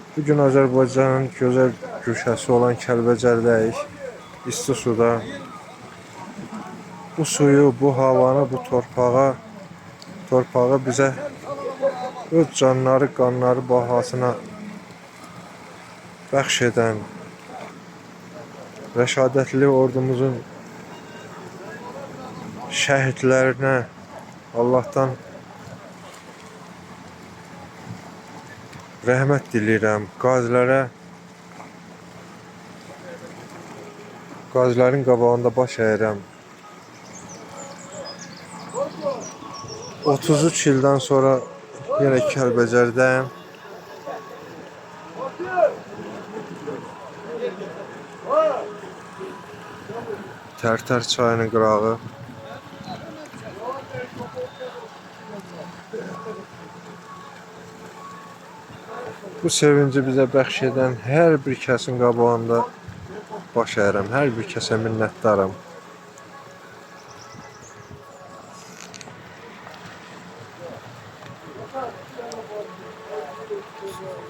Bugün Azərbaycanın gözəl güşəsi olan Kəlbəcərdəyik. İsti suda. Bu suyu, bu havanı, bu torpağı bizə öz canları, qanları bahasına bəxş edən rəşadətli ordumuzun şəhidlərinə Allahdan rəhmət diləyirəm. Qazilərin qabağında baş əyirəm. 33 ildən sonra yenə Kəlbəcərdəyim. Tərtər çayının qırağı. Bu sevinci bizə bəxş edən hər bir kəsin qabağında baş əyirəm. Hər bir kəsə minnətdaram.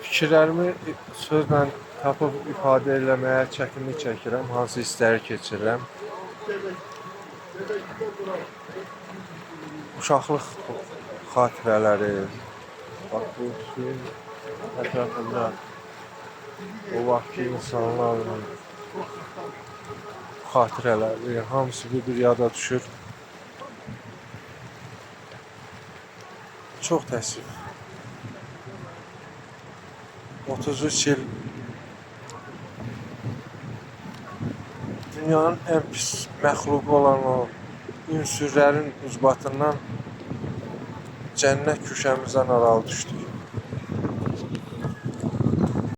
Fikirlərimi sözlə tapıb ifadə eləməyə çətinlik çəkirəm. Hansı hissləri keçirirəm. Uşaqlıq xatirələri, bax bu suyun ətrafında o vaxtki insanların xatirələri, hamısı bir yada düşür. Çox təəssüf. 33 il dünyanın ən pis məxluqu olan o ünsürlərin ucbatından cənnət köşəmizdən aralı düşdük.